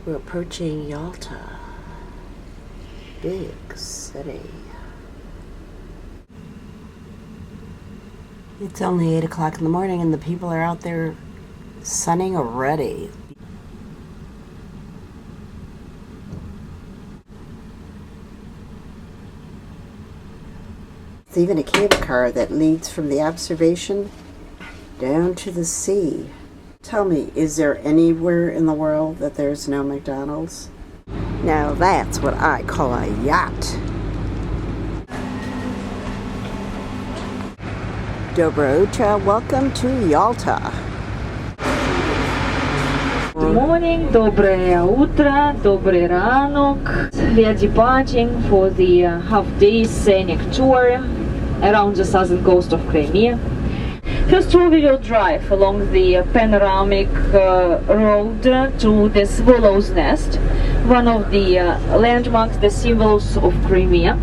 We're approaching Yalta, big city. It's only 8 o'clock in the morning and the people are out there sunning already. It's even a cable car that leads from the observation down to the sea. Tell me, is there anywhere in the world that there's no McDonald's? Now that's what I call a yacht. Dobro Utra, welcome to Yalta. Good morning, Доброе утро, Добрый ранок. We are departing for the half-day scenic tour around the southern coast of Crimea. First tour we will drive along the panoramic road to the Swallow's Nest, one of the landmarks, the symbols of Crimea.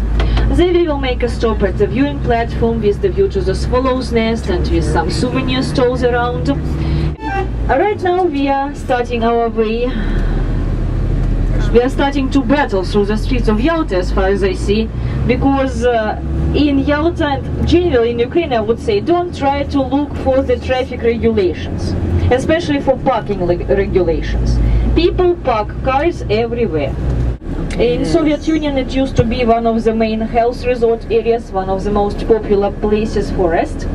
Then we will make a stop at the viewing platform with the view to the Swallow's Nest and with some souvenir stalls around. Right now we are starting our way. We are starting to battle through the streets of Yalta as far as I see, because in Yalta and generally in Ukraine, I would say, don't try to look for the traffic regulations, especially for parking regulations. People park cars everywhere. In Soviet Union, it used to be one of the main health resort areas, one of the most popular places for rest.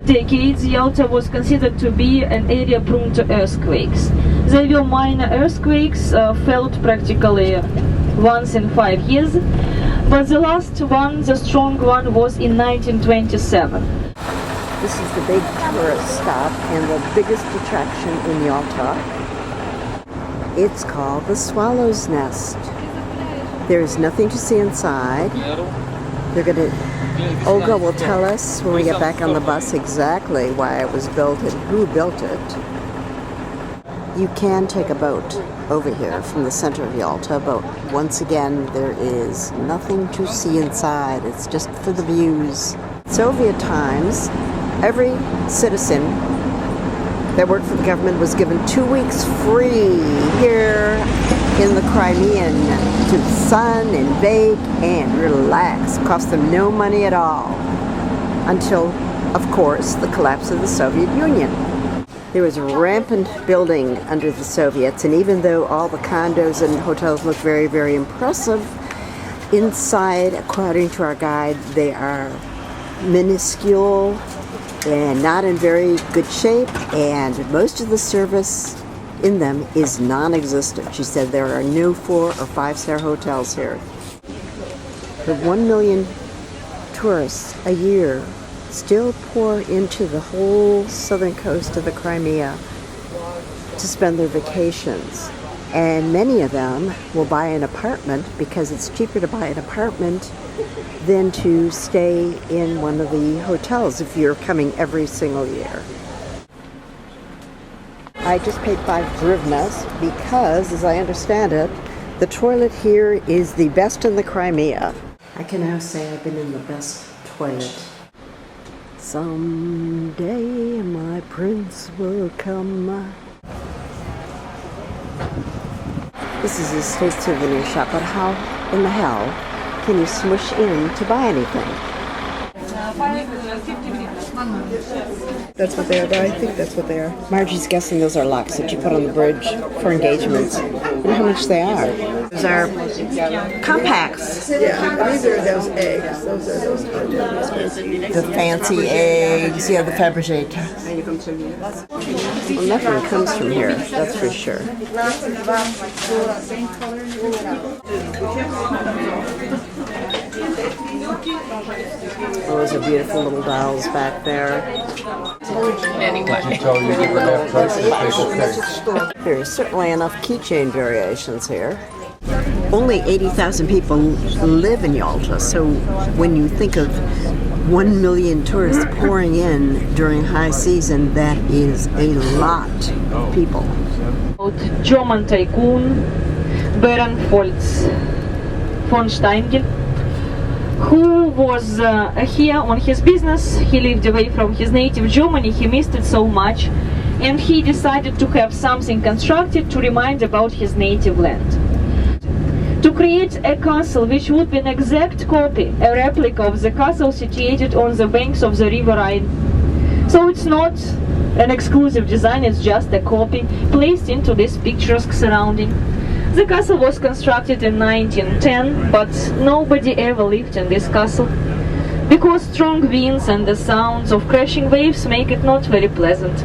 Decades, Yalta was considered to be an area prone to earthquakes. There were minor earthquakes felt practically once in 5 years, but the last one, the strong one, was in 1927. This is the big tourist stop and the biggest attraction in Yalta. It's called the Swallow's Nest. There's nothing to see inside. Olga will tell us when we get back on the bus exactly why it was built and who built it. You can take a boat over here from the center of Yalta, but once again, there is nothing to see inside. It's just for the views. Soviet times, every citizen that worked for the government was given 2 weeks free here in the Crimean to sun and bake and relax. It cost them no money at all until, of course, the collapse of the Soviet Union. There was rampant building under the Soviets, and even though all the condos and hotels look very, very impressive, inside, according to our guide, they are minuscule and not in very good shape, and most of the service in them is non-existent. She said there are no 4 or 5-star hotels here. The 1 million tourists a year still pour into the whole southern coast of the Crimea to spend their vacations. And many of them will buy an apartment because it's cheaper to buy an apartment than to stay in one of the hotels if you're coming every single year. I just paid 5 hryvnias because, as I understand it, the toilet here is the best in the Crimea. I can now say I've been in the best toilet. Someday my prince will come. This is a state souvenir shop, but how in the hell can you smush in to buy anything? That's what they are. I think that's what they are. Margie's guessing those are locks that you put on the bridge for engagements. I wonder how much they are. Those are compacts. Yeah, these are those eggs. Those are those. The fancy eggs, yeah, the Fabergé. Well, nothing comes from here, that's for sure. Those are beautiful little dolls back there. There's certainly enough keychain variations here. Only 80,000 people live in Yalta, so when you think of 1 million tourists pouring in during high season, that is a lot of people. German tycoon Baron von Steingl, who was here on his business. He lived away from his native Germany. He missed it so much. and he decided to have something constructed to remind about his native land. To create a castle which would be an exact copy, a replica of the castle situated on the banks of the river Rhine. So it's not an exclusive design, it's just a copy placed into this picturesque surrounding. The castle was constructed in 1910, but nobody ever lived in this castle, because strong winds and the sounds of crashing waves make it not very pleasant.